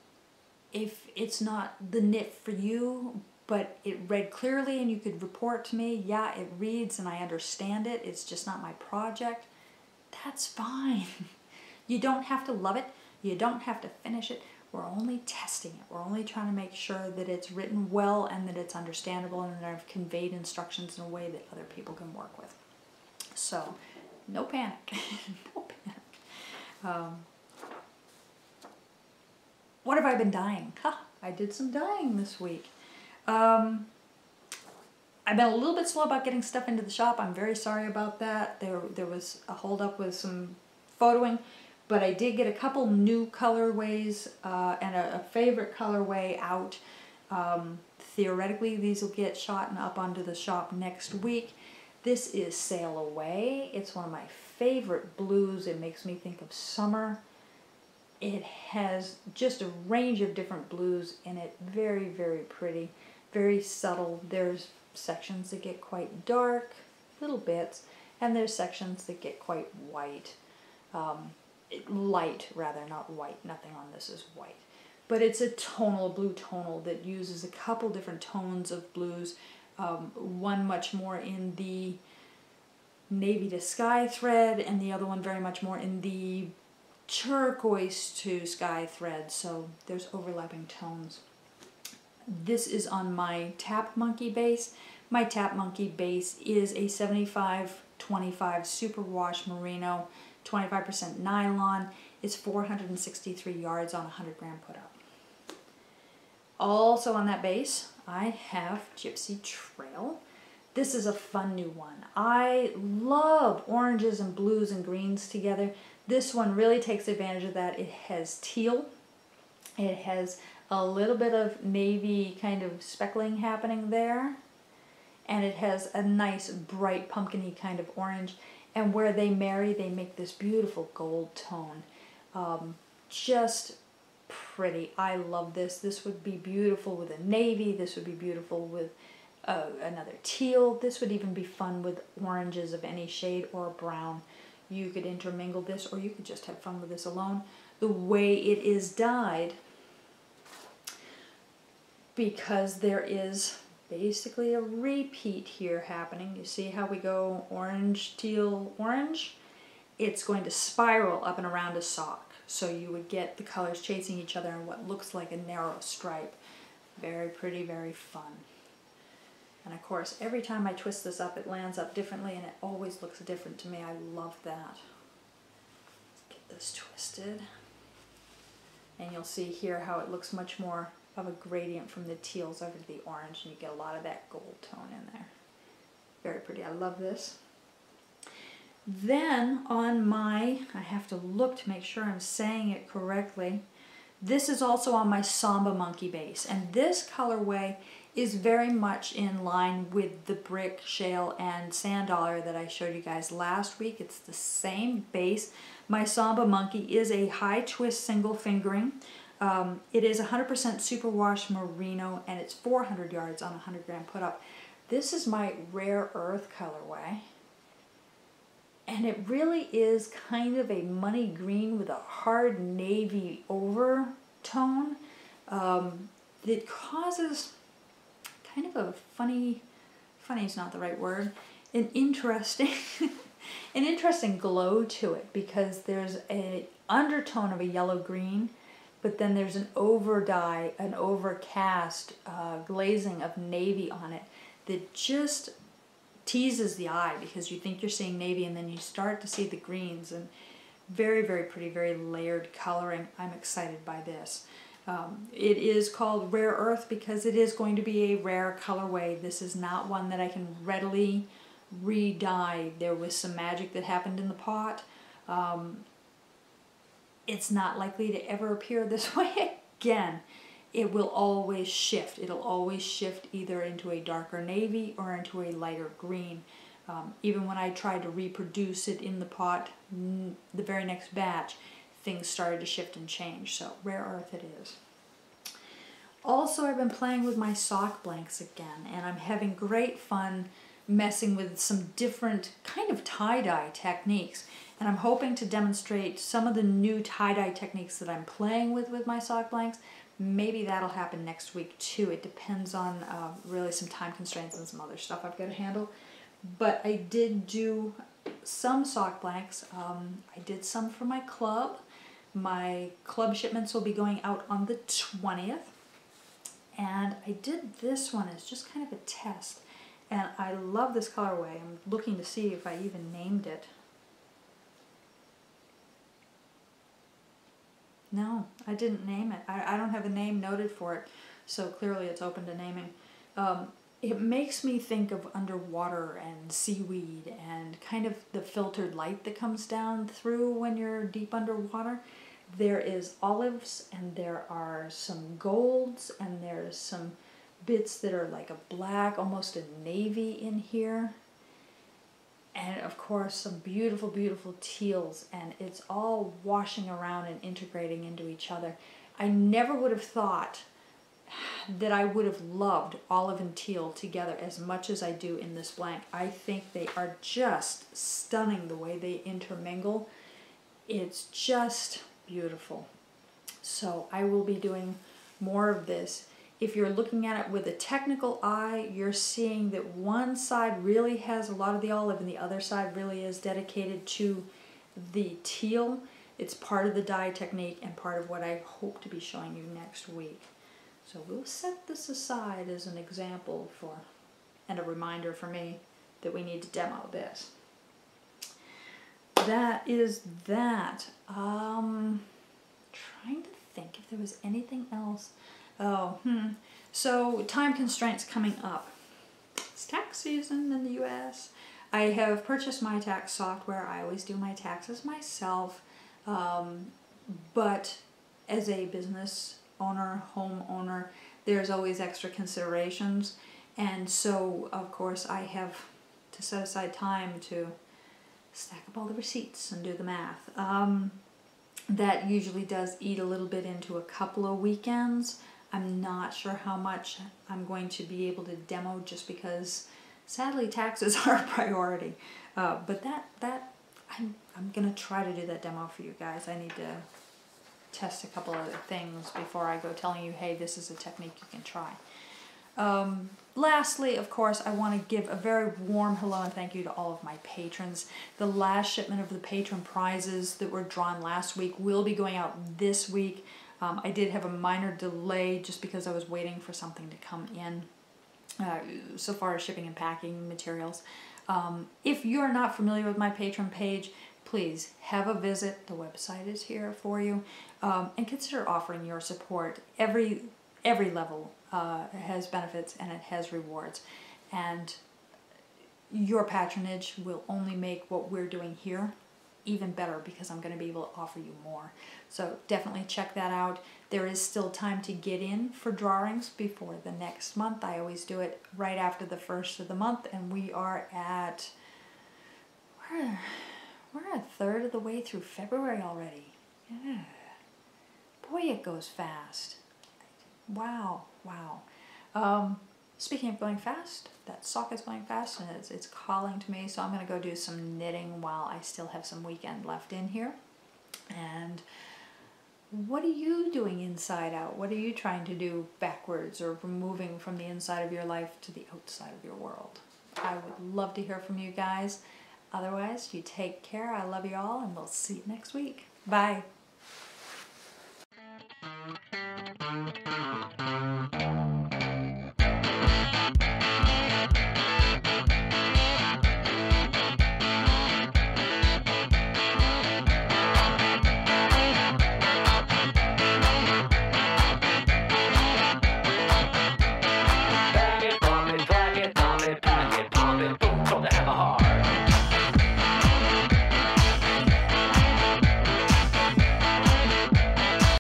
If it's not the knit for you, but it read clearly and you could report to me, yeah, it reads and I understand it, it's just not my project, that's fine. You don't have to love it. You don't have to finish it. We're only testing it. We're only trying to make sure that it's written well and that it's understandable and that I've conveyed instructions in a way that other people can work with. So, no panic. No panic. What have I been dyeing? I did some dyeing this week. I've been a little bit slow about getting stuff into the shop. I'm very sorry about that. There was a hold up with some photoing, but I did get a couple new colorways and a favorite colorway out. Theoretically, these will get shot and up onto the shop next week. This is Sail Away. It's one of my favorite blues. It makes me think of summer. It has just a range of different blues in it. Very, very pretty. Very subtle. There's sections that get quite dark, little bits, and there's sections that get quite white. Light, rather, not white. Nothing on this is white. But it's a tonal, blue tonal that uses a couple different tones of blues. One much more in the navy to sky thread, and the other one very much more in the turquoise to sky thread, so there's overlapping tones. This is on my Tap Monkey base. My Tap Monkey base is a 75-25 superwash merino, 25% nylon. It's 463 yards on 100 gram put up. Also on that base, I have Gypsy Trail. This is a fun new one. I love oranges and blues and greens together. This one really takes advantage of that. It has teal. It has a little bit of navy kind of speckling happening there. And it has a nice bright pumpkin-y kind of orange. And where they marry, they make this beautiful gold tone. Just pretty. I love this. This would be beautiful with a navy. This would be beautiful with another teal. This would even be fun with oranges of any shade or brown. You could intermingle this, or you could just have fun with this alone. The way it is dyed, because there is basically a repeat here happening. You see how we go orange, teal, orange? It's going to spiral up and around a sock. So you would get the colors chasing each other in what looks like a narrow stripe. Very pretty, very fun. And of course, every time I twist this up, it lands up differently, and it always looks different to me. I love that. Let's get this twisted. And you'll see here how it looks much more of a gradient from the teals over to the orange, and you get a lot of that gold tone in there. Very pretty. I love this. Then on my, I have to look to make sure I'm saying it correctly, this is also on my Samba Monkey base, and this colorway is very much in line with the brick, shale, and sand dollar that I showed you guys last week. It's the same base. My Samba Monkey is a high twist single fingering. It is 100% superwash merino, and it's 400 yards on 100 gram put up. This is my Rare Earth colorway, and it really is kind of a money green with a hard navy overtone that causes kind of a funny is not the right word, an interesting glow to it, because there's an undertone of a yellow-green, but then there's an overdye, an overcast glazing of navy on it that just teases the eye because you think you're seeing navy and then you start to see the greens, and very, very pretty, very layered coloring. I'm excited by this. It is called Rare Earth because it is going to be a rare colorway. This is not one that I can readily re-dye. There was some magic that happened in the pot. It's not likely to ever appear this way again. It will always shift. It'll always shift either into a darker navy or into a lighter green. Even when I tried to reproduce it in the pot, the very next batch, things started to shift and change. So Rare Earth it is. Also, I've been playing with my sock blanks again, and I'm having great fun messing with some different kind of tie-dye techniques. And I'm hoping to demonstrate some of the new tie-dye techniques that I'm playing with my sock blanks. Maybe that'll happen next week too. It depends on really some time constraints and some other stuff I've got to handle. But I did do some sock blanks. I did some for my club. My club shipments will be going out on the 20th. And I did this one as just kind of a test. And I love this colorway. I'm looking to see if I even named it. No, I didn't name it. I don't have a name noted for it, so clearly it's open to naming. It makes me think of underwater and seaweed and kind of the filtered light that comes down through when you're deep underwater. There is olives and there are some golds and there's some bits that are like a black, almost a navy in here. And of course some beautiful, beautiful teals, and it's all washing around and integrating into each other. I never would have thought that I would have loved olive and teal together as much as I do in this blank. I think they are just stunning the way they intermingle. It's just beautiful. So I will be doing more of this. If you're looking at it with a technical eye, you're seeing that one side really has a lot of the olive and the other side really is dedicated to the teal. It's part of the dye technique and part of what I hope to be showing you next week. So we'll set this aside as an example for, and a reminder for me that we need to demo this. That is that. Trying to think if there was anything else. So time constraints coming up. It's tax season in the US. I have purchased my tax software. I always do my taxes myself. But as a business owner, homeowner, there's always extra considerations. And so, of course, I have to set aside time to stack up all the receipts and do the math. That usually does eat a little bit into a couple of weekends. I'm not sure how much I'm going to be able to demo just because, sadly, taxes are a priority. But I'm going to try to do that demo for you guys. I need to test a couple other things before I go telling you, hey, this is a technique you can try. Lastly, of course, I want to give a very warm hello and thank you to all of my patrons. The last shipment of the patron prizes that were drawn last week will be going out this week. I did have a minor delay just because I was waiting for something to come in so far as shipping and packing materials. If you're not familiar with my Patreon page, please have a visit. The website is here for you, and consider offering your support. Every level has benefits and it has rewards, and your patronage will only make what we're doing here even better because I'm going to be able to offer you more. So definitely check that out. There is still time to get in for drawings before the next month. I always do it right after the first of the month, and we are at, we're a third of the way through February already. Yeah. Boy, it goes fast. Wow, wow. Speaking of going fast, that sock is going fast and it's calling to me, so I'm going to go do some knitting while I still have some weekend left in here. And what are you doing inside out? What are you trying to do backwards or moving from the inside of your life to the outside of your world? I would love to hear from you guys. Otherwise, you take care. I love you all, and we'll see you next week. Bye. Don't throw the hammer hard.